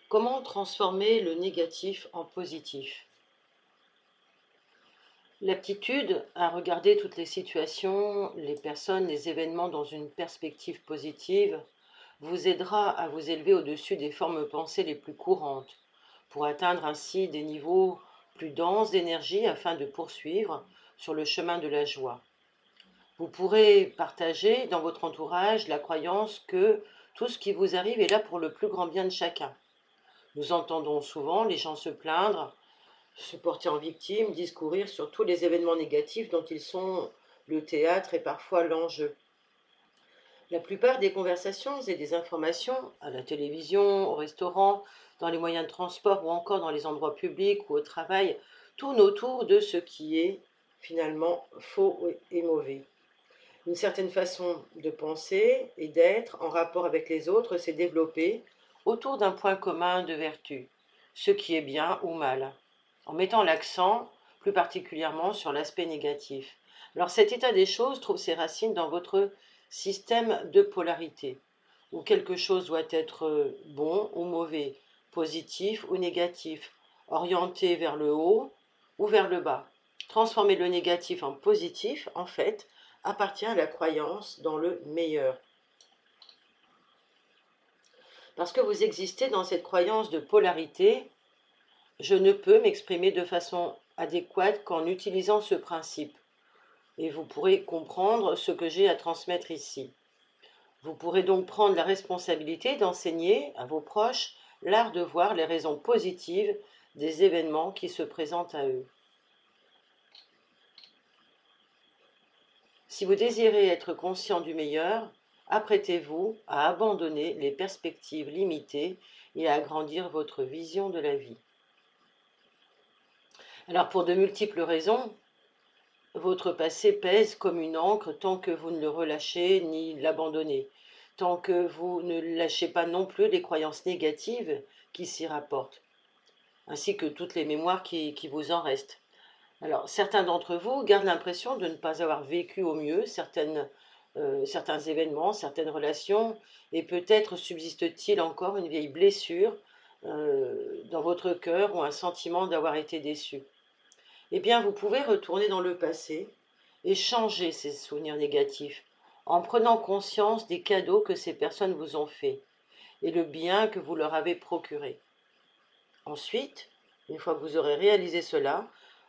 Comment transformer le négatif en positif? L'aptitude à regarder toutes les situations, les personnes, les événements dans une perspective positive vous aidera à vous élever au-dessus des formes pensées les plus courantes, pour atteindre ainsi des niveaux plus denses d'énergie afin de poursuivre sur le chemin de la joie. Vous pourrez partager dans votre entourage la croyance que tout ce qui vous arrive est là pour le plus grand bien de chacun. Nous entendons souvent les gens se plaindre, se porter en victime, discourir sur tous les événements négatifs dont ils sont le théâtre et parfois l'enjeu. La plupart des conversations et des informations, à la télévision, au restaurant, dans les moyens de transport ou encore dans les endroits publics ou au travail, tournent autour de ce qui est finalement faux et mauvais. Une certaine façon de penser et d'être en rapport avec les autres s'est développée autour d'un point commun de vertu, ce qui est bien ou mal, en mettant l'accent plus particulièrement sur l'aspect négatif. Alors cet état des choses trouve ses racines dans votre système de polarité, où quelque chose doit être bon ou mauvais, positif ou négatif, orienté vers le haut ou vers le bas. Transformer le négatif en positif, en fait, appartient à la croyance dans le meilleur. Parce que vous existez dans cette croyance de polarité, je ne peux m'exprimer de façon adéquate qu'en utilisant ce principe. Et vous pourrez comprendre ce que j'ai à transmettre ici. Vous pourrez donc prendre la responsabilité d'enseigner à vos proches l'art de voir les raisons positives des événements qui se présentent à eux. Si vous désirez être conscient du meilleur, apprêtez-vous à abandonner les perspectives limitées et à agrandir votre vision de la vie. Alors pour de multiples raisons, votre passé pèse comme une encre tant que vous ne le relâchez ni l'abandonnez, tant que vous ne lâchez pas non plus les croyances négatives qui s'y rapportent, ainsi que toutes les mémoires qui vous en restent. Alors, certains d'entre vous gardent l'impression de ne pas avoir vécu au mieux certains événements, certaines relations, et peut-être subsiste-t-il encore une vieille blessure dans votre cœur ou un sentiment d'avoir été déçu. Eh bien, vous pouvez retourner dans le passé et changer ces souvenirs négatifs en prenant conscience des cadeaux que ces personnes vous ont faits et le bien que vous leur avez procuré. Ensuite, une fois que vous aurez réalisé cela,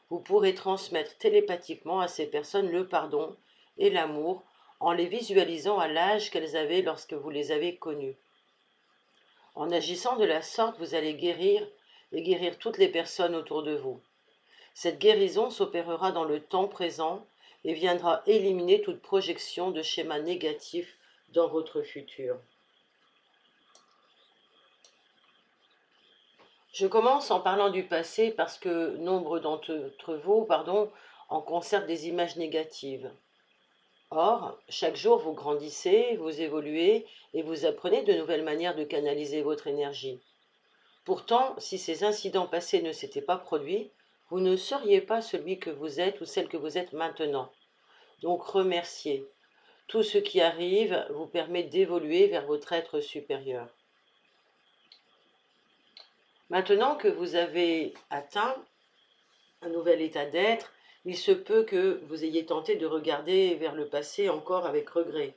vous pourrez transmettre télépathiquement à ces personnes le pardon et l'amour en les visualisant à l'âge qu'elles avaient lorsque vous les avez connues. En agissant de la sorte, vous allez guérir et guérir toutes les personnes autour de vous. Cette guérison s'opérera dans le temps présent et viendra éliminer toute projection de schémas négatifs dans votre futur. Je commence en parlant du passé parce que nombre d'entre vous, en conservent des images négatives. Or, chaque jour vous grandissez, vous évoluez et vous apprenez de nouvelles manières de canaliser votre énergie. Pourtant, si ces incidents passés ne s'étaient pas produits, vous ne seriez pas celui que vous êtes ou celle que vous êtes maintenant. Donc remerciez. Tout ce qui arrive vous permet d'évoluer vers votre être supérieur. Maintenant que vous avez atteint un nouvel état d'être, il se peut que vous ayez tenté de regarder vers le passé encore avec regret.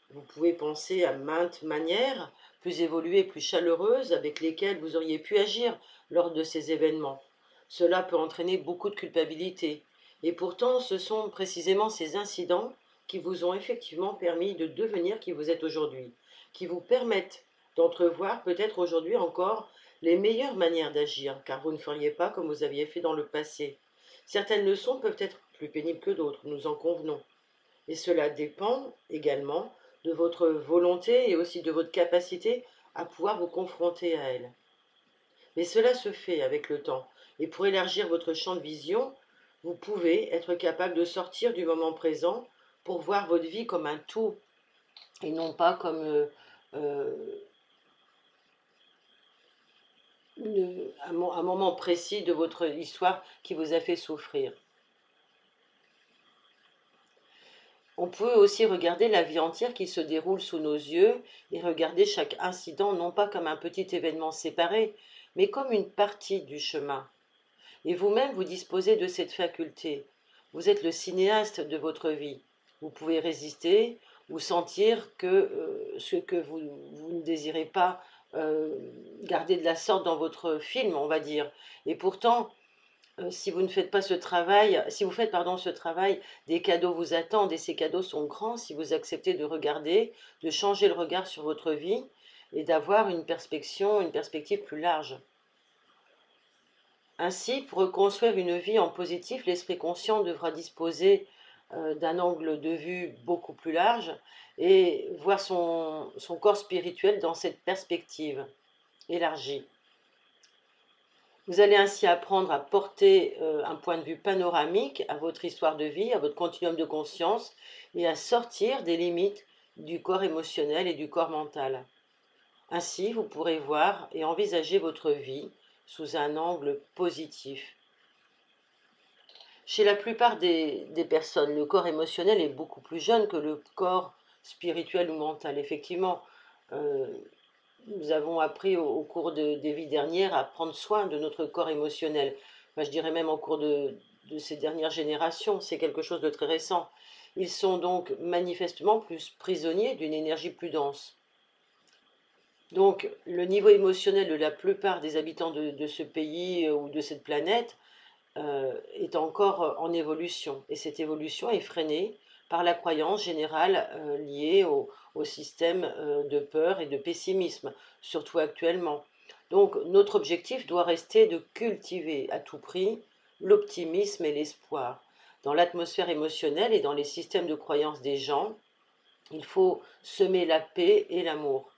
Vous pouvez penser à maintes manières plus évoluées, plus chaleureuses avec lesquelles vous auriez pu agir lors de ces événements. Cela peut entraîner beaucoup de culpabilité. Et pourtant, ce sont précisément ces incidents qui vous ont effectivement permis de devenir qui vous êtes aujourd'hui, qui vous permettent d'entrevoir peut-être aujourd'hui encore les meilleures manières d'agir, car vous ne feriez pas comme vous aviez fait dans le passé. Certaines leçons peuvent être plus pénibles que d'autres, nous en convenons. Et cela dépend également de votre volonté et aussi de votre capacité à pouvoir vous confronter à elles. Mais cela se fait avec le temps. Et pour élargir votre champ de vision, vous pouvez être capable de sortir du moment présent pour voir votre vie comme un tout et non pas comme un moment précis de votre histoire qui vous a fait souffrir. On peut aussi regarder la vie entière qui se déroule sous nos yeux et regarder chaque incident non pas comme un petit événement séparé, mais comme une partie du chemin. Et vous-même, vous disposez de cette faculté. Vous êtes le cinéaste de votre vie. Vous pouvez résister ou sentir que ce que vous ne désirez pas garder de la sorte dans votre film, on va dire. Et pourtant, si vous ne faites pas ce travail, si vous faites pardon ce travail, des cadeaux vous attendent et ces cadeaux sont grands si vous acceptez de regarder, de changer le regard sur votre vie et d'avoir une perspective plus large. Ainsi, pour reconstruire une vie en positif, l'esprit conscient devra disposer d'un angle de vue beaucoup plus large et voir son corps spirituel dans cette perspective élargie. Vous allez ainsi apprendre à porter un point de vue panoramique à votre histoire de vie, à votre continuum de conscience et à sortir des limites du corps émotionnel et du corps mental. Ainsi, vous pourrez voir et envisager votre vie sous un angle positif. Chez la plupart des personnes, le corps émotionnel est beaucoup plus jeune que le corps spirituel ou mental. Effectivement, nous avons appris au cours des vies dernières à prendre soin de notre corps émotionnel. Enfin, je dirais même au cours de ces dernières générations, c'est quelque chose de très récent. Ils sont donc manifestement plus prisonniers d'une énergie plus dense. Donc, le niveau émotionnel de la plupart des habitants de ce pays ou de cette planète est encore en évolution. Et cette évolution est freinée par la croyance générale liée au système de peur et de pessimisme, surtout actuellement. Donc, notre objectif doit rester de cultiver à tout prix l'optimisme et l'espoir. Dans l'atmosphère émotionnelle et dans les systèmes de croyance des gens, il faut semer la paix et l'amour.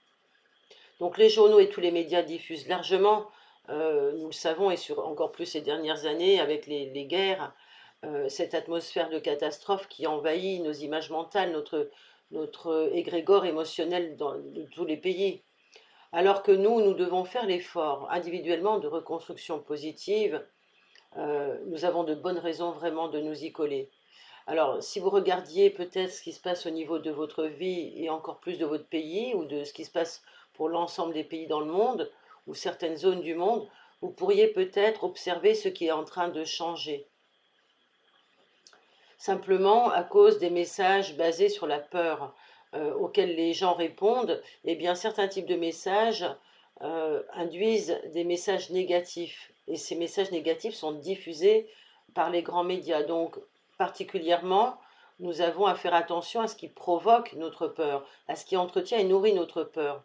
Donc les journaux et tous les médias diffusent largement, nous le savons, et encore plus ces dernières années avec les guerres, cette atmosphère de catastrophe qui envahit nos images mentales, notre égrégore émotionnel de tous les pays. Alors que nous devons faire l'effort individuellement de reconstruction positive, nous avons de bonnes raisons vraiment de nous y coller. Alors, si vous regardiez peut-être ce qui se passe au niveau de votre vie et encore plus de votre pays ou de ce qui se passe pour l'ensemble des pays dans le monde ou certaines zones du monde, vous pourriez peut-être observer ce qui est en train de changer. Simplement, à cause des messages basés sur la peur auxquels les gens répondent, eh bien, certains types de messages induisent des messages négatifs. Et ces messages négatifs sont diffusés par les grands médias. Donc, particulièrement, nous avons à faire attention à ce qui provoque notre peur, à ce qui entretient et nourrit notre peur.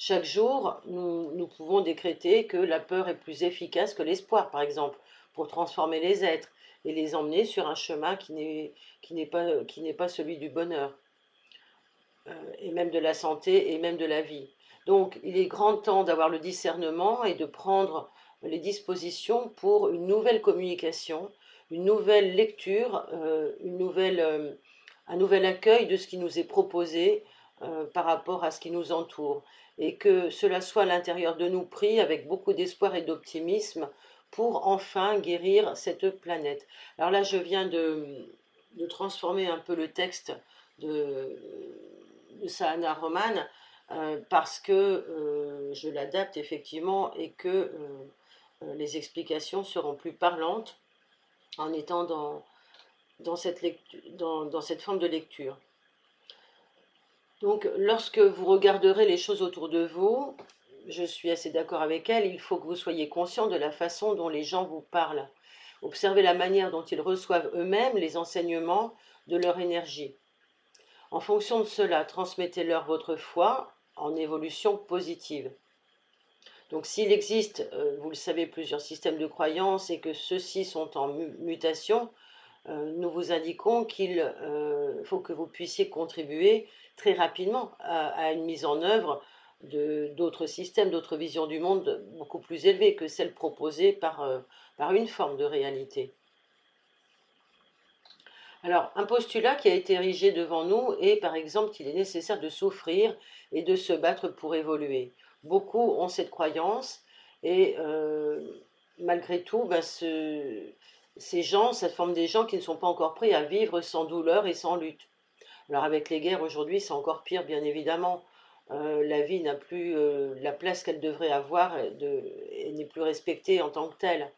Chaque jour, nous pouvons décréter que la peur est plus efficace que l'espoir, par exemple, pour transformer les êtres et les emmener sur un chemin qui n'est pas celui du bonheur, et même de la santé et même de la vie. Donc, il est grand temps d'avoir le discernement et de prendre les dispositions pour une nouvelle communication, une nouvelle lecture, un nouvel accueil de ce qui nous est proposé par rapport à ce qui nous entoure. Et que cela soit à l'intérieur de nous pris avec beaucoup d'espoir et d'optimisme pour enfin guérir cette planète. Alors là, je viens de transformer un peu le texte de Sahana Roman parce que je l'adapte effectivement et que les explications seront plus parlantes en étant dans cette forme de lecture. Donc, lorsque vous regarderez les choses autour de vous, je suis assez d'accord avec elle, il faut que vous soyez conscient de la façon dont les gens vous parlent. Observez la manière dont ils reçoivent eux-mêmes les enseignements de leur énergie. En fonction de cela, transmettez-leur votre foi en évolution positive. Donc s'il existe, vous le savez, plusieurs systèmes de croyances et que ceux-ci sont en mutation, nous vous indiquons qu'il faut que vous puissiez contribuer très rapidement à une mise en œuvre d'autres systèmes, d'autres visions du monde beaucoup plus élevées que celles proposées par une forme de réalité. Alors, un postulat qui a été érigé devant nous est, par exemple, qu'il est nécessaire de souffrir et de se battre pour évoluer. Beaucoup ont cette croyance et malgré tout, ces gens, cette forme des gens qui ne sont pas encore prêts à vivre sans douleur et sans lutte. Alors avec les guerres aujourd'hui, c'est encore pire, bien évidemment. La vie n'a plus la place qu'elle devrait avoir et n'est plus respectée en tant que telle.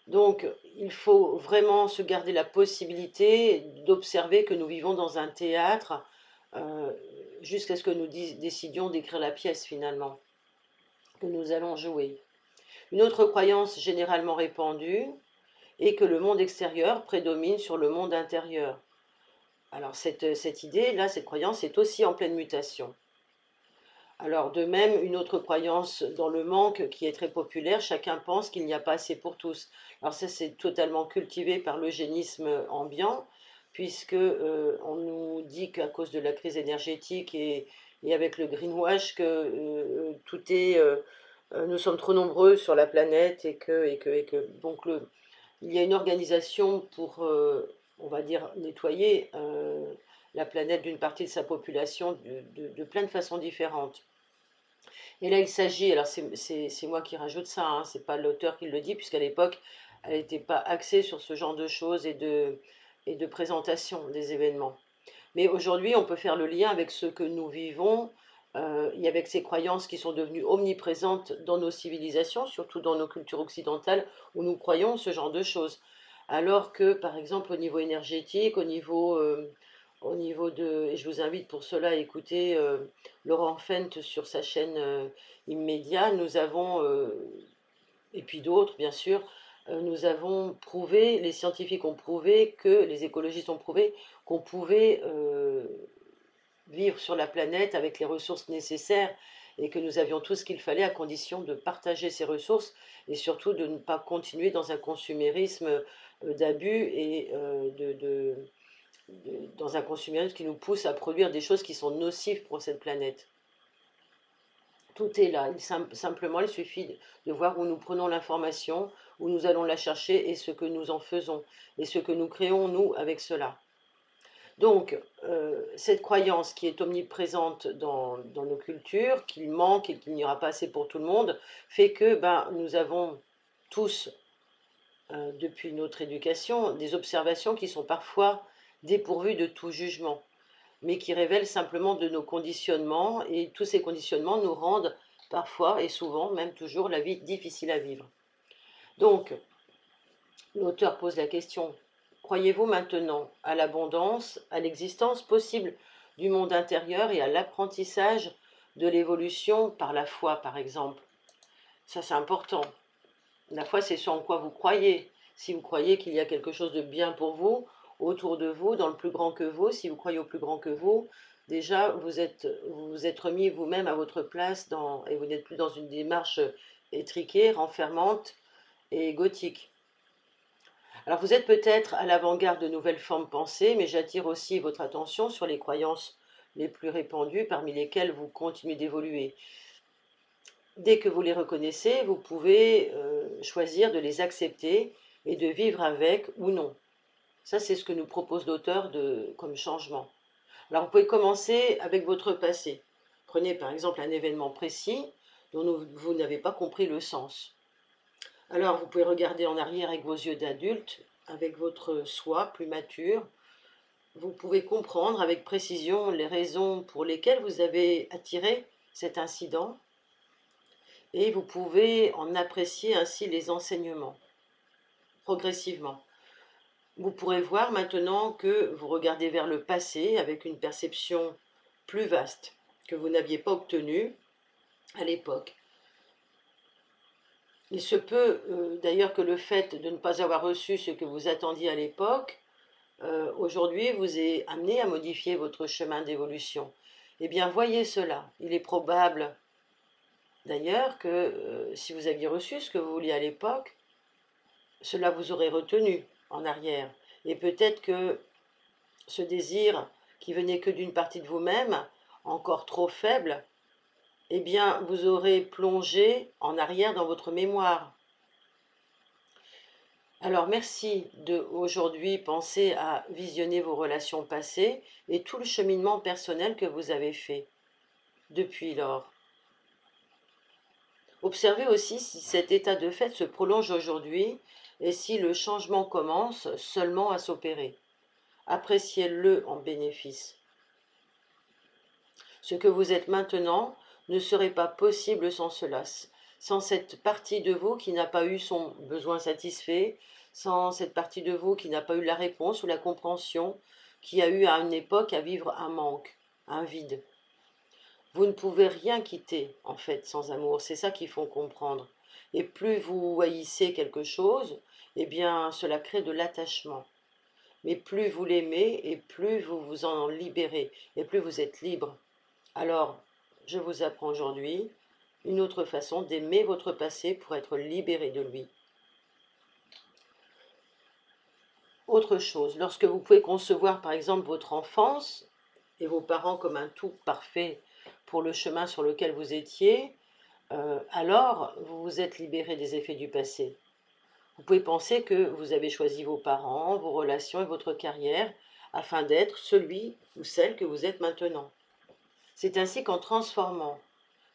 Donc, il faut vraiment se garder la possibilité d'observer que nous vivons dans un théâtre euh, jusqu'à ce que nous décidions d'écrire la pièce finalement, que nous allons jouer. Une autre croyance généralement répandue est que le monde extérieur prédomine sur le monde intérieur. Alors cette idée-là, cette croyance est aussi en pleine mutation. Alors de même, une autre croyance dans le manque qui est très populaire, chacun pense qu'il n'y a pas assez pour tous. Alors ça, c'est totalement cultivé par l'eugénisme ambiant, puisque on nous dit qu'à cause de la crise énergétique et avec le greenwash, que tout est, nous sommes trop nombreux sur la planète et que donc il y a une organisation pour, on va dire, nettoyer la planète d'une partie de sa population de plein de façons différentes. Et là, il s'agit, alors c'est moi qui rajoute ça, hein, c'est pas l'auteur qui le dit, puisqu'à l'époque, elle n'était pas axée sur ce genre de choses et de présentation des événements. Mais aujourd'hui, on peut faire le lien avec ce que nous vivons et avec ces croyances qui sont devenues omniprésentes dans nos civilisations, surtout dans nos cultures occidentales, où nous croyons ce genre de choses. Alors que, par exemple, au niveau énergétique, au niveau de... Et je vous invite pour cela à écouter Laurent Fent sur sa chaîne Immédiat, nous avons, et puis d'autres bien sûr, nous avons prouvé, les scientifiques ont prouvé, les écologistes ont prouvé qu'on pouvait vivre sur la planète avec les ressources nécessaires et que nous avions tout ce qu'il fallait à condition de partager ces ressources et surtout de ne pas continuer dans un consumérisme d'abus et dans un consumérisme qui nous pousse à produire des choses qui sont nocives pour cette planète. Tout est là. Simplement, il suffit de voir où nous prenons l'information, où nous allons la chercher et ce que nous en faisons et ce que nous créons, nous, avec cela. Donc, cette croyance qui est omniprésente dans nos cultures, qu'il manque et qu'il n'y aura pas assez pour tout le monde, fait que nous avons tous, depuis notre éducation, des observations qui sont parfois dépourvues de tout jugement, mais qui révèlent simplement de nos conditionnements, et tous ces conditionnements nous rendent parfois, et souvent, même toujours, la vie difficile à vivre. Donc, l'auteur pose la question: croyez-vous maintenant à l'abondance, à l'existence possible du monde intérieur et à l'apprentissage de l'évolution par la foi, par exemple? Ça, c'est important. La foi, c'est ce en quoi vous croyez. Si vous croyez qu'il y a quelque chose de bien pour vous, autour de vous, dans le plus grand que vous, si vous croyez au plus grand que vous, déjà, vous êtes remis vous-même à votre place et vous n'êtes plus dans une démarche étriquée, renfermante et égotique. Alors vous êtes peut-être à l'avant-garde de nouvelles formes pensées, mais j'attire aussi votre attention sur les croyances les plus répandues parmi lesquelles vous continuez d'évoluer. Dès que vous les reconnaissez, vous pouvez choisir de les accepter et de vivre avec ou non. Ça, c'est ce que nous propose l'auteur comme changement. Alors vous pouvez commencer avec votre passé. Prenez par exemple un événement précis dont vous n'avez pas compris le sens. Alors, vous pouvez regarder en arrière avec vos yeux d'adulte, avec votre soi plus mature. Vous pouvez comprendre avec précision les raisons pour lesquelles vous avez attiré cet incident et vous pouvez en apprécier ainsi les enseignements progressivement. Vous pourrez voir maintenant que vous regardez vers le passé avec une perception plus vaste que vous n'aviez pas obtenue à l'époque. Il se peut d'ailleurs que le fait de ne pas avoir reçu ce que vous attendiez à l'époque, aujourd'hui vous ait amené à modifier votre chemin d'évolution. Eh bien, voyez cela. Il est probable d'ailleurs que si vous aviez reçu ce que vous vouliez à l'époque, cela vous aurait retenu en arrière. Et peut-être que ce désir qui venait que d'une partie de vous-même, encore trop faible, eh bien, vous aurez plongé en arrière dans votre mémoire. Alors, merci de aujourd'hui penser à visionner vos relations passées et tout le cheminement personnel que vous avez fait depuis lors. Observez aussi si cet état de fait se prolonge aujourd'hui et si le changement commence seulement à s'opérer. appréciez-le en bénéfice. Ce que vous êtes maintenant ne serait pas possible sans cela, sans cette partie de vous qui n'a pas eu son besoin satisfait, sans cette partie de vous qui n'a pas eu la réponse ou la compréhension, qui a eu à une époque à vivre un manque, un vide. Vous ne pouvez rien quitter, en fait, sans amour. C'est ça qu'il faut comprendre. Et plus vous haïssez quelque chose, eh bien, cela crée de l'attachement. Mais plus vous l'aimez, et plus vous vous en libérez, et plus vous êtes libre. Alors, je vous apprends aujourd'hui une autre façon d'aimer votre passé pour être libéré de lui. Autre chose, lorsque vous pouvez concevoir par exemple votre enfance et vos parents comme un tout parfait pour le chemin sur lequel vous étiez, alors vous vous êtes libéré des effets du passé. Vous pouvez penser que vous avez choisi vos parents, vos relations et votre carrière afin d'être celui ou celle que vous êtes maintenant. C'est ainsi qu'en transformant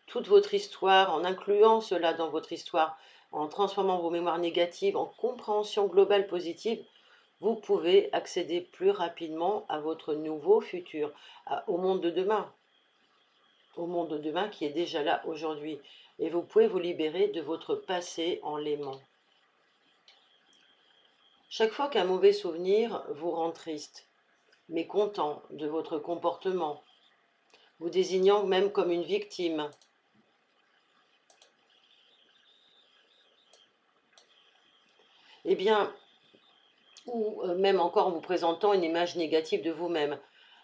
toute votre histoire, en incluant cela dans votre histoire, en transformant vos mémoires négatives en compréhension globale positive, vous pouvez accéder plus rapidement à votre nouveau futur, au monde de demain, qui est déjà là aujourd'hui. Et vous pouvez vous libérer de votre passé en l'aimant. Chaque fois qu'un mauvais souvenir vous rend triste, mécontent de votre comportement, vous désignant même comme une victime, eh bien, ou même encore en vous présentant une image négative de vous-même.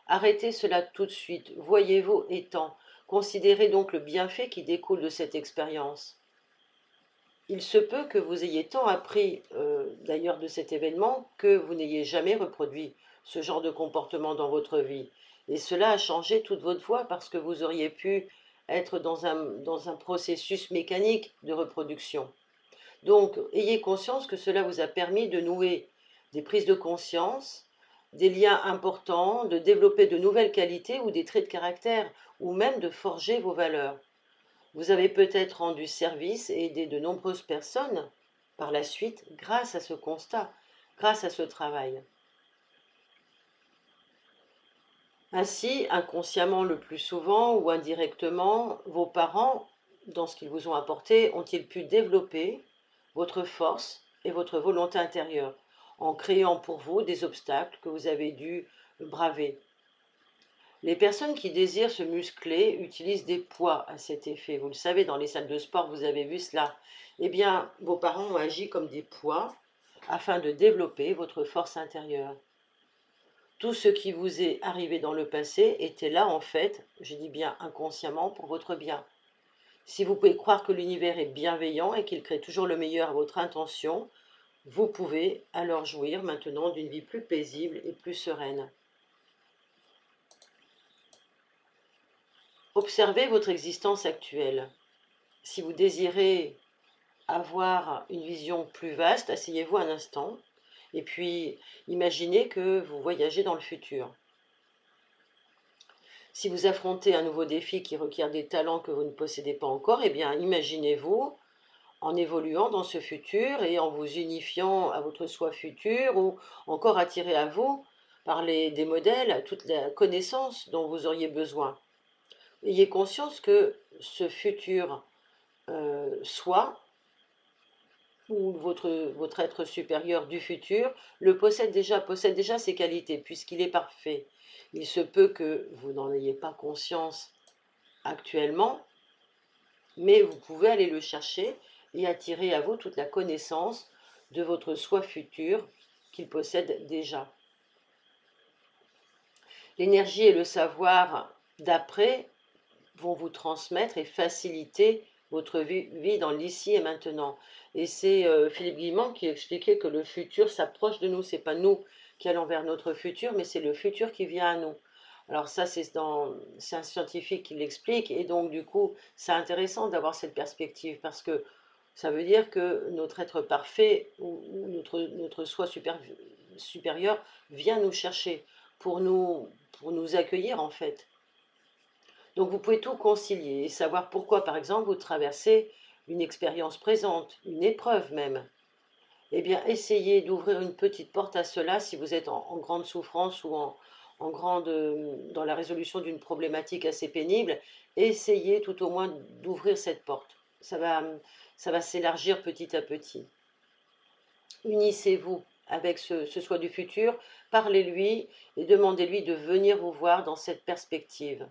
Arrêtez cela tout de suite, voyez-vous étant, considérez donc le bienfait qui découle de cette expérience. Il se peut que vous ayez tant appris d'ailleurs de cet événement que vous n'ayez jamais reproduit ce genre de comportement dans votre vie. Et cela a changé toute votre voie parce que vous auriez pu être dans un processus mécanique de reproduction. Donc, ayez conscience que cela vous a permis de nouer des prises de conscience, des liens importants, de développer de nouvelles qualités ou des traits de caractère, ou même de forger vos valeurs. Vous avez peut-être rendu service et aidé de nombreuses personnes par la suite grâce à ce constat, grâce à ce travail. Ainsi, inconsciemment le plus souvent ou indirectement, vos parents, dans ce qu'ils vous ont apporté, ont-ils pu développer votre force et votre volonté intérieure, en créant pour vous des obstacles que vous avez dû braver. Les personnes qui désirent se muscler utilisent des poids à cet effet. Vous le savez, dans les salles de sport, vous avez vu cela. Eh bien, vos parents ont agi comme des poids afin de développer votre force intérieure. Tout ce qui vous est arrivé dans le passé était là, en fait, je dis bien inconsciemment, pour votre bien. Si vous pouvez croire que l'univers est bienveillant et qu'il crée toujours le meilleur à votre intention, vous pouvez alors jouir maintenant d'une vie plus paisible et plus sereine. Observez votre existence actuelle. Si vous désirez avoir une vision plus vaste, asseyez-vous un instant et puis imaginez que vous voyagez dans le futur. Si vous affrontez un nouveau défi qui requiert des talents que vous ne possédez pas encore, eh bien imaginez-vous en évoluant dans ce futur et en vous unifiant à votre soi futur ou encore attiré à vous par des modèles, toute la connaissance dont vous auriez besoin. Ayez conscience que ce futur soi ou votre être supérieur du futur le possède déjà ses qualités puisqu'il est parfait. Il se peut que vous n'en ayez pas conscience actuellement, mais vous pouvez aller le chercher et attirer à vous toute la connaissance de votre soi futur qu'il possède déjà. L'énergie et le savoir d'après vont vous transmettre et faciliter votre vie dans l'ici et maintenant. Et c'est Philippe Guillemont qui expliquait que le futur s'approche de nous. C'est pas nous qui allons vers notre futur, mais c'est le futur qui vient à nous. Alors ça, c'est un scientifique qui l'explique, et donc du coup, c'est intéressant d'avoir cette perspective, parce que ça veut dire que notre être parfait, ou notre soi supérieur, vient nous chercher pour nous accueillir en fait. Donc vous pouvez tout concilier et savoir pourquoi, par exemple, vous traversez une expérience présente, une épreuve même. eh bien, essayez d'ouvrir une petite porte à cela si vous êtes en grande souffrance ou dans la résolution d'une problématique assez pénible. Essayez tout au moins d'ouvrir cette porte. Ça va s'élargir petit à petit. Unissez-vous avec ce soi du futur, parlez-lui et demandez-lui de venir vous voir dans cette perspective.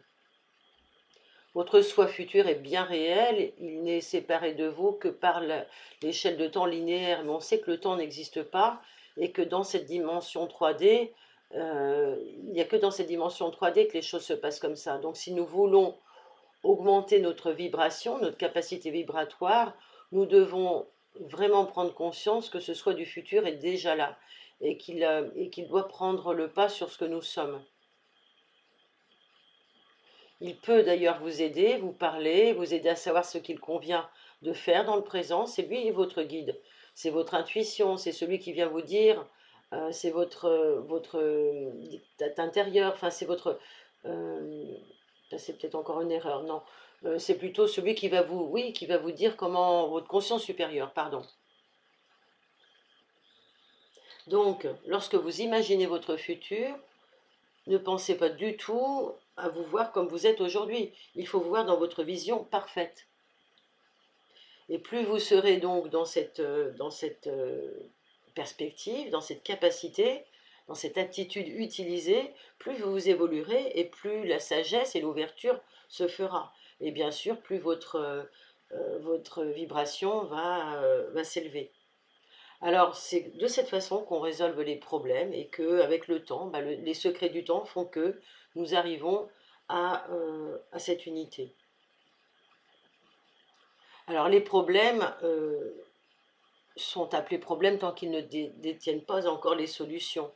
Votre soi futur est bien réel, il n'est séparé de vous que par l'échelle de temps linéaire, mais on sait que le temps n'existe pas et que dans cette dimension 3D, il n'y a que dans cette dimension 3D que les choses se passent comme ça. Donc si nous voulons augmenter notre vibration, notre capacité vibratoire, nous devons vraiment prendre conscience que ce soi du futur est déjà là et qu'il doit prendre le pas sur ce que nous sommes. Il peut d'ailleurs vous aider, vous parler, vous aider à savoir ce qu'il convient de faire dans le présent. C'est lui votre guide, c'est votre intuition, c'est celui qui vient vous dire, c'est votre intérieur, enfin c'est votre... euh, c'est peut-être encore une erreur, non. C'est plutôt celui qui va vous, oui, qui va vous dire comment, votre conscience supérieure, pardon. Donc, lorsque vous imaginez votre futur, ne pensez pas du tout à vous voir comme vous êtes aujourd'hui. Il faut vous voir dans votre vision parfaite. Et plus vous serez donc dans cette perspective, dans cette capacité, dans cette attitude utilisée, plus vous évoluerez et plus la sagesse et l'ouverture se fera. Et bien sûr, plus votre vibration va s'élever. Alors, c'est de cette façon qu'on résolve les problèmes et qu'avec le temps, les secrets du temps font que nous arrivons à cette unité. Alors, les problèmes sont appelés problèmes tant qu'ils ne détiennent pas encore les solutions.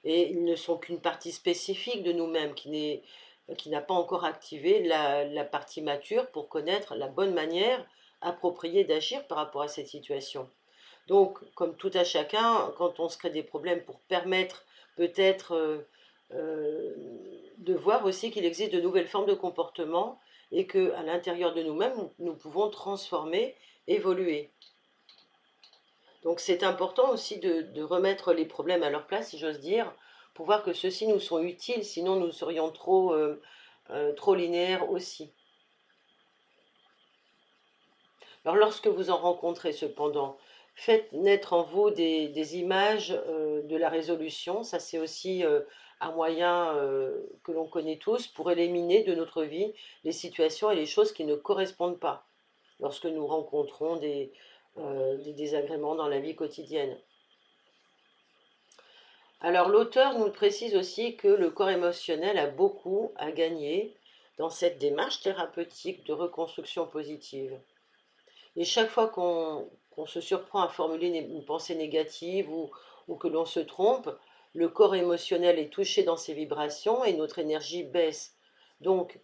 Et ils ne sont qu'une partie spécifique de nous-mêmes qui n'a pas encore activé la partie mature pour connaître la bonne manière appropriée d'agir par rapport à cette situation. Donc, comme tout à chacun, quand on se crée des problèmes pour permettre peut-être de voir aussi qu'il existe de nouvelles formes de comportement et qu'à l'intérieur de nous-mêmes, nous pouvons transformer, évoluer. Donc c'est important aussi de remettre les problèmes à leur place, si j'ose dire, pour voir que ceux-ci nous sont utiles, sinon nous serions trop linéaires aussi. Alors lorsque vous en rencontrez cependant, faites naître en vous des images de la résolution. Ça, c'est aussi un moyen que l'on connaît tous pour éliminer de notre vie les situations et les choses qui ne correspondent pas lorsque nous rencontrons des désagréments dans la vie quotidienne. Alors l'auteur nous précise aussi que le corps émotionnel a beaucoup à gagner dans cette démarche thérapeutique de reconstruction positive. Et chaque fois qu'on se surprend à formuler une pensée négative ou que l'on se trompe, le corps émotionnel est touché dans ses vibrations et notre énergie baisse. Donc,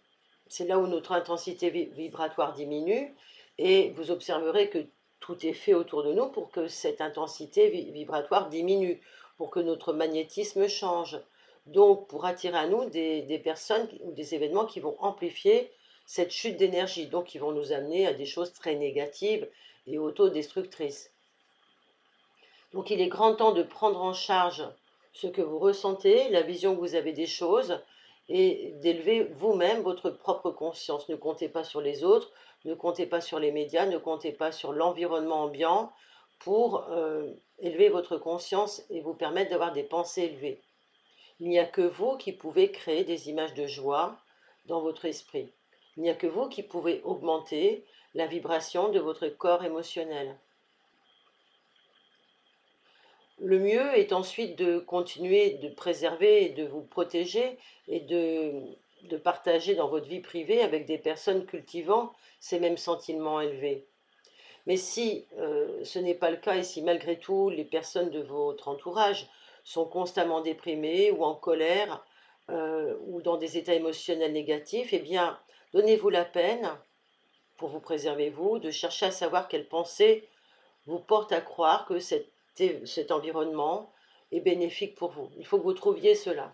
c'est là où notre intensité vibratoire diminue et vous observerez que tout est fait autour de nous pour que cette intensité vibratoire diminue, pour que notre magnétisme change. Donc, pour attirer à nous des personnes ou des événements qui vont amplifier cette chute d'énergie, donc qui vont nous amener à des choses très négatives et autodestructrices. Donc il est grand temps de prendre en charge ce que vous ressentez, la vision que vous avez des choses, et d'élever vous-même votre propre conscience. Ne comptez pas sur les autres, ne comptez pas sur les médias, ne comptez pas sur l'environnement ambiant pour élever votre conscience et vous permettre d'avoir des pensées élevées. Il n'y a que vous qui pouvez créer des images de joie dans votre esprit. Il n'y a que vous qui pouvez augmenter la vibration de votre corps émotionnel. Le mieux est ensuite de continuer de préserver et de vous protéger et de partager dans votre vie privée avec des personnes cultivant ces mêmes sentiments élevés. Mais si ce n'est pas le cas et si malgré tout les personnes de votre entourage sont constamment déprimées ou en colère ou dans des états émotionnels négatifs, eh bien, donnez-vous la peine, pour vous préserver vous, de chercher à savoir quelles pensées vous portent à croire que cet environnement est bénéfique pour vous. Il faut que vous trouviez cela.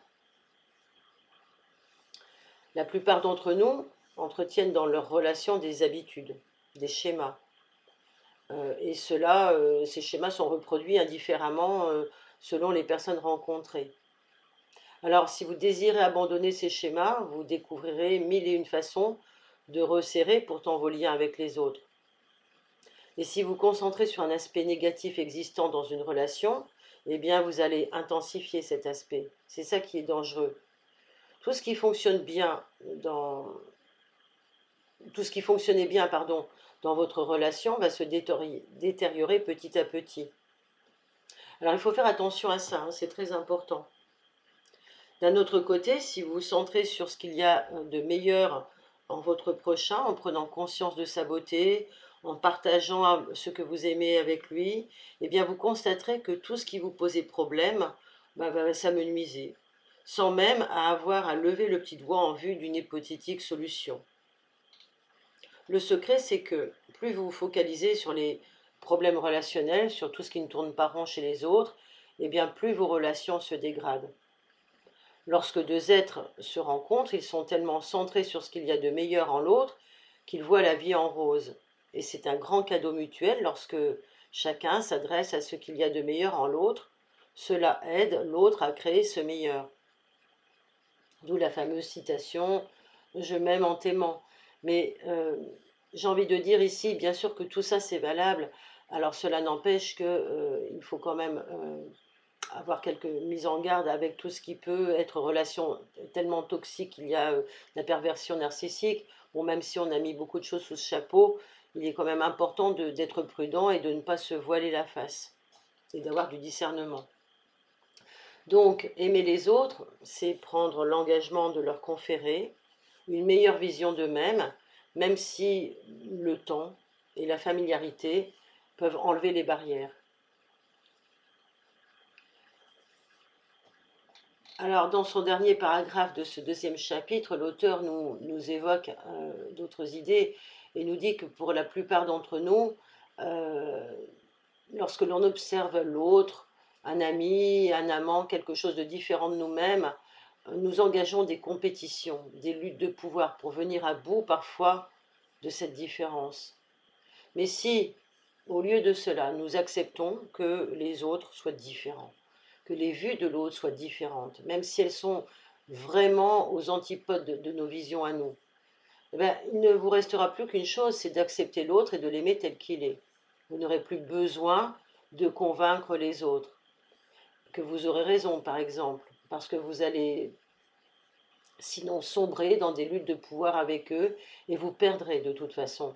La plupart d'entre nous entretiennent dans leurs relations des habitudes, des schémas. Et ces schémas sont reproduits indifféremment selon les personnes rencontrées. Alors, si vous désirez abandonner ces schémas, vous découvrirez mille et une façons de resserrer pourtant vos liens avec les autres. Et si vous concentrez sur un aspect négatif existant dans une relation, eh bien, vous allez intensifier cet aspect. C'est ça qui est dangereux. Tout ce qui fonctionne bien tout ce qui fonctionnait bien, dans votre relation va se détériorer petit à petit. Alors, il faut faire attention à ça, hein, c'est très important. D'un autre côté, si vous vous centrez sur ce qu'il y a de meilleur en votre prochain, en prenant conscience de sa beauté, en partageant ce que vous aimez avec lui, eh bien vous constaterez que tout ce qui vous posait problème va s'amenuiser, sans même avoir à lever le petit doigt en vue d'une hypothétique solution. Le secret, c'est que plus vous vous focalisez sur les problèmes relationnels, sur tout ce qui ne tourne pas rond chez les autres, eh bien plus vos relations se dégradent. Lorsque deux êtres se rencontrent, ils sont tellement centrés sur ce qu'il y a de meilleur en l'autre qu'ils voient la vie en rose. Et c'est un grand cadeau mutuel lorsque chacun s'adresse à ce qu'il y a de meilleur en l'autre. Cela aide l'autre à créer ce meilleur. D'où la fameuse citation « Je m'aime en t'aimant ». Mais j'ai envie de dire ici, bien sûr que tout ça c'est valable, alors cela n'empêche qu'il faut quand même avoir quelques mises en garde avec tout ce qui peut être relation tellement toxique. Il y a la perversion narcissique. Bon, même si on a mis beaucoup de choses sous ce chapeau, il est quand même important d'être prudent et de ne pas se voiler la face et d'avoir du discernement. Donc, aimer les autres, c'est prendre l'engagement de leur conférer une meilleure vision d'eux-mêmes, même si le temps et la familiarité peuvent enlever les barrières. Alors, dans son dernier paragraphe de ce deuxième chapitre, l'auteur nous évoque d'autres idées et nous dit que pour la plupart d'entre nous, euh, lorsque l'on observe l'autre, un ami, un amant, quelque chose de différent de nous-mêmes, nous engageons des compétitions, des luttes de pouvoir pour venir à bout parfois de cette différence. Mais si, au lieu de cela, nous acceptons que les autres soient différents, que les vues de l'autre soient différentes, même si elles sont vraiment aux antipodes de nos visions à nous, eh bien, il ne vous restera plus qu'une chose, c'est d'accepter l'autre et de l'aimer tel qu'il est. Vous n'aurez plus besoin de convaincre les autres, que vous aurez raison par exemple, parce que vous allez sinon sombrer dans des luttes de pouvoir avec eux et vous perdrez de toute façon.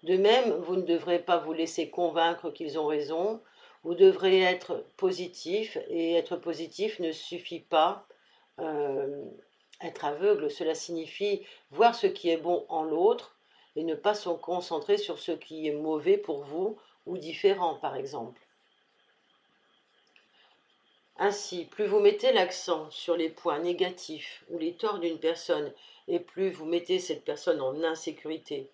De même, vous ne devrez pas vous laisser convaincre qu'ils ont raison, vous devrez être positif, et être positif ne suffit pas être aveugle, cela signifie voir ce qui est bon en l'autre et ne pas se concentrer sur ce qui est mauvais pour vous ou différent par exemple. Ainsi, plus vous mettez l'accent sur les points négatifs ou les torts d'une personne et plus vous mettez cette personne en insécurité.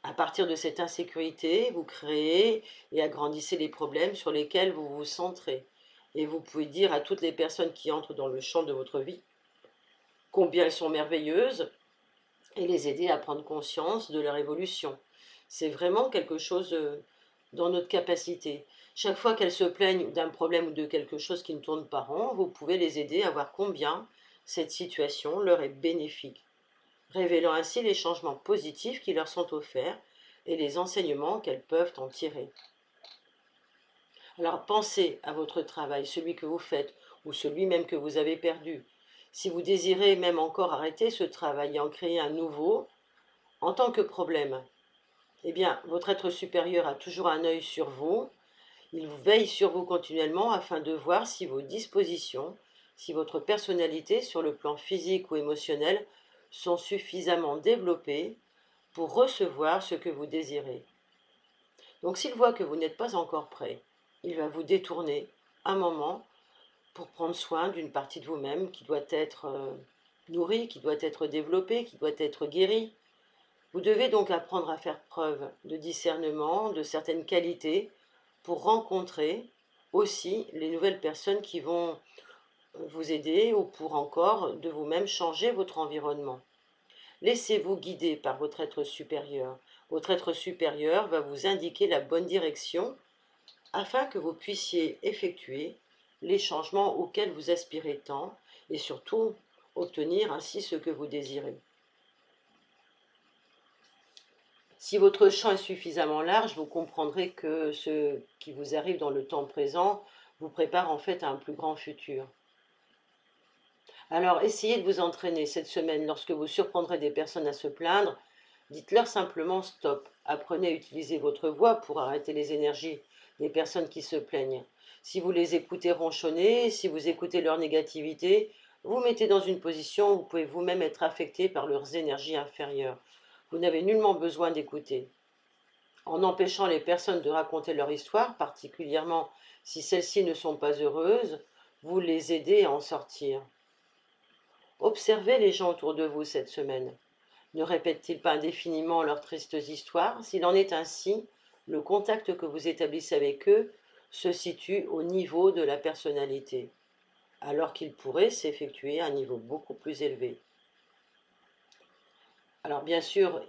À partir de cette insécurité, vous créez et agrandissez les problèmes sur lesquels vous vous centrez. Et vous pouvez dire à toutes les personnes qui entrent dans le champ de votre vie combien elles sont merveilleuses et les aider à prendre conscience de leur évolution. C'est vraiment quelque chose dans notre capacité. Chaque fois qu'elles se plaignent d'un problème ou de quelque chose qui ne tourne pas rond, vous pouvez les aider à voir combien cette situation leur est bénéfique, révélant ainsi les changements positifs qui leur sont offerts et les enseignements qu'elles peuvent en tirer. Alors pensez à votre travail, celui que vous faites ou celui même que vous avez perdu. Si vous désirez même encore arrêter ce travail et en créer un nouveau, en tant que problème, eh bien, votre être supérieur a toujours un œil sur vous. Il veille sur vous continuellement afin de voir si vos dispositions, si votre personnalité sur le plan physique ou émotionnel sont suffisamment développées pour recevoir ce que vous désirez. Donc s'il voit que vous n'êtes pas encore prêt, il va vous détourner un moment pour prendre soin d'une partie de vous-même qui doit être nourrie, qui doit être développée, qui doit être guérie. Vous devez donc apprendre à faire preuve de discernement, de certaines qualités, pour rencontrer aussi les nouvelles personnes qui vont vous aider ou pour encore de vous-même changer votre environnement. Laissez-vous guider par votre être supérieur. Votre être supérieur va vous indiquer la bonne direction afin que vous puissiez effectuer les changements auxquels vous aspirez tant et surtout obtenir ainsi ce que vous désirez. Si votre champ est suffisamment large, vous comprendrez que ce qui vous arrive dans le temps présent vous prépare en fait à un plus grand futur. Alors essayez de vous entraîner cette semaine lorsque vous surprendrez des personnes à se plaindre. Dites-leur simplement stop. Apprenez à utiliser votre voix pour arrêter les énergies des personnes qui se plaignent. Si vous les écoutez ronchonner, si vous écoutez leur négativité, vous mettez dans une position où vous pouvez vous-même être affecté par leurs énergies inférieures. Vous n'avez nullement besoin d'écouter. En empêchant les personnes de raconter leur histoire, particulièrement si celles-ci ne sont pas heureuses, vous les aidez à en sortir. Observez les gens autour de vous cette semaine. Ne répètent-ils pas indéfiniment leurs tristes histoires? S'il en est ainsi, le contact que vous établissez avec eux se situe au niveau de la personnalité, alors qu'il pourrait s'effectuer à un niveau beaucoup plus élevé. Alors bien sûr,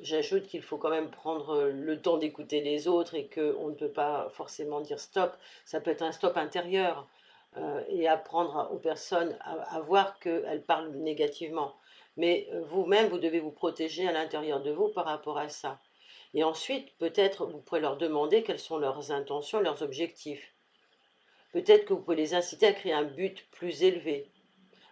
j'ajoute qu'il faut quand même prendre le temps d'écouter les autres et qu'on ne peut pas forcément dire stop. Ça peut être un stop intérieur et apprendre aux personnes à voir qu'elles parlent négativement. Mais vous-même, vous devez vous protéger à l'intérieur de vous par rapport à ça. Et ensuite, peut-être, vous pourrez leur demander quelles sont leurs intentions, leurs objectifs. Peut-être que vous pouvez les inciter à créer un but plus élevé.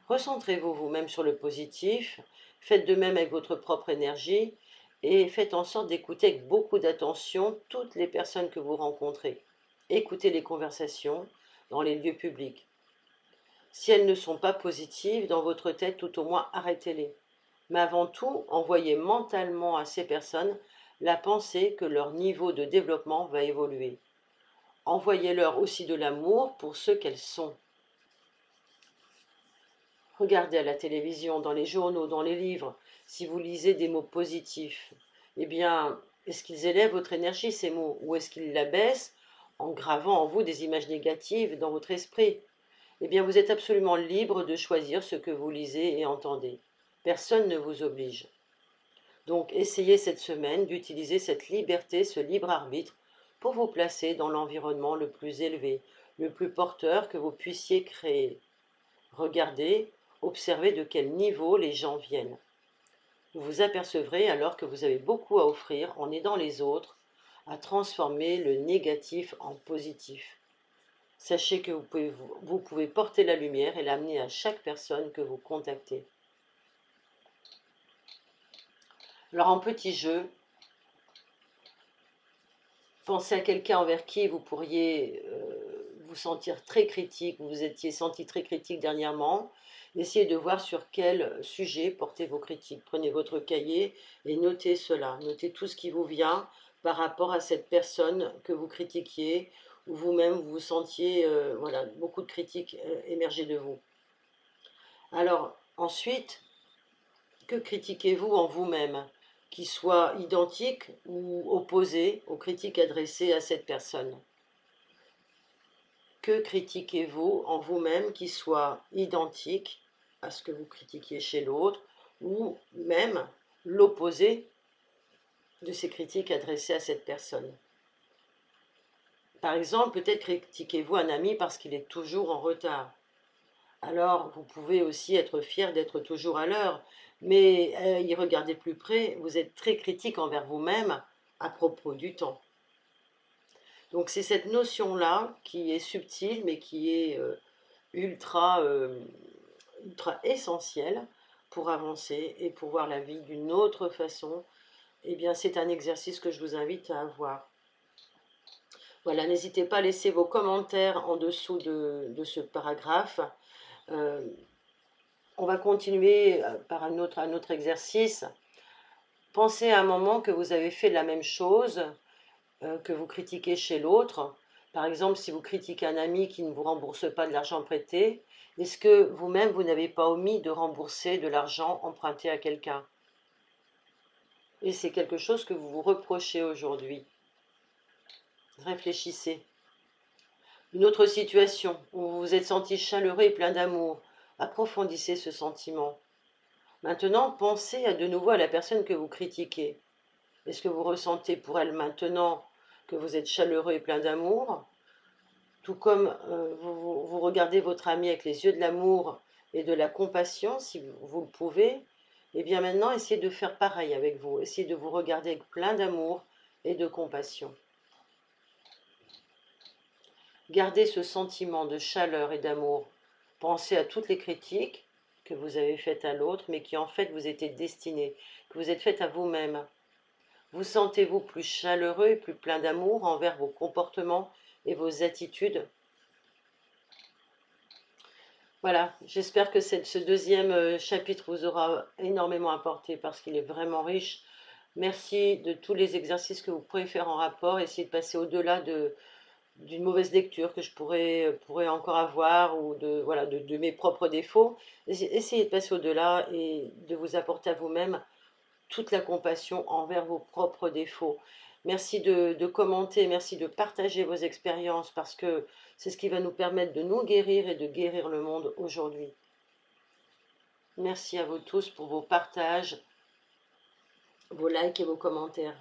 Recentrez-vous vous-même sur le positif, faites de même avec votre propre énergie et faites en sorte d'écouter avec beaucoup d'attention toutes les personnes que vous rencontrez. Écoutez les conversations dans les lieux publics. Si elles ne sont pas positives dans votre tête, tout au moins arrêtez-les. Mais avant tout, envoyez mentalement à ces personnes la pensée que leur niveau de développement va évoluer. Envoyez-leur aussi de l'amour pour ce qu'elles sont. Regardez à la télévision, dans les journaux, dans les livres, si vous lisez des mots positifs, eh bien, est-ce qu'ils élèvent votre énergie, ces mots, ou est-ce qu'ils la baissent en gravant en vous des images négatives dans votre esprit? Eh bien, vous êtes absolument libre de choisir ce que vous lisez et entendez. Personne ne vous oblige. Donc, essayez cette semaine d'utiliser cette liberté, ce libre arbitre, pour vous placer dans l'environnement le plus élevé, le plus porteur que vous puissiez créer. Regardez, observez de quel niveau les gens viennent. Vous vous apercevrez alors que vous avez beaucoup à offrir en aidant les autres à transformer le négatif en positif. Sachez que vous pouvez porter la lumière et l'amener à chaque personne que vous contactez. Alors en petit jeu, pensez à quelqu'un envers qui vous pourriez vous sentir très critique, vous vous étiez senti très critique dernièrement. Essayez de voir sur quel sujet portez vos critiques. Prenez votre cahier et notez cela. Notez tout ce qui vous vient par rapport à cette personne que vous critiquiez ou vous-même vous sentiez voilà, beaucoup de critiques émerger de vous. Alors ensuite, que critiquez-vous en vous-même qui soit identique ou opposé aux critiques adressées à cette personne? Que critiquez-vous en vous-même qui soit identique à ce que vous critiquiez chez l'autre ou même l'opposé de ces critiques adressées à cette personne? Par exemple, peut-être critiquez-vous un ami parce qu'il est toujours en retard. Alors, vous pouvez aussi être fier d'être toujours à l'heure, mais y regarder plus près, vous êtes très critique envers vous-même à propos du temps. Donc, c'est cette notion-là qui est subtile, mais qui est ultra essentielle pour avancer et pour voir la vie d'une autre façon. Eh bien, c'est un exercice que je vous invite à avoir. Voilà, n'hésitez pas à laisser vos commentaires en dessous de ce paragraphe. On va continuer par un autre exercice. Pensez à un moment que vous avez fait la même chose, que vous critiquez chez l'autre. Par exemple, si vous critiquez un ami qui ne vous rembourse pas de l'argent prêté, est-ce que vous-même, vous n'avez pas omis de rembourser de l'argent emprunté à quelqu'un? Et c'est quelque chose que vous vous reprochez aujourd'hui. Réfléchissez. Une autre situation où vous vous êtes senti chaleureux et plein d'amour. Approfondissez ce sentiment. Maintenant, pensez à de nouveau à la personne que vous critiquez. Est-ce que vous ressentez pour elle maintenant que vous êtes chaleureux et plein d'amour? Tout comme vous regardez votre ami avec les yeux de l'amour et de la compassion, si vous le pouvez, et bien maintenant, essayez de faire pareil avec vous. Essayez de vous regarder avec plein d'amour et de compassion. Gardez ce sentiment de chaleur et d'amour. Pensez à toutes les critiques que vous avez faites à l'autre, mais qui en fait vous étaient destinées, que vous êtes faites à vous-même. Vous sentez-vous plus chaleureux et plus plein d'amour envers vos comportements et vos attitudes? Voilà, j'espère que ce deuxième chapitre vous aura énormément apporté parce qu'il est vraiment riche. Merci de tous les exercices que vous pourrez faire en rapport. Essayez de passer au-delà d'une mauvaise lecture que je pourrais encore avoir ou voilà, de mes propres défauts. Essayez de passer au-delà et de vous apporter à vous-même toute la compassion envers vos propres défauts. Merci de commenter, merci de partager vos expériences parce que c'est ce qui va nous permettre de nous guérir et de guérir le monde aujourd'hui. Merci à vous tous pour vos partages, vos likes et vos commentaires.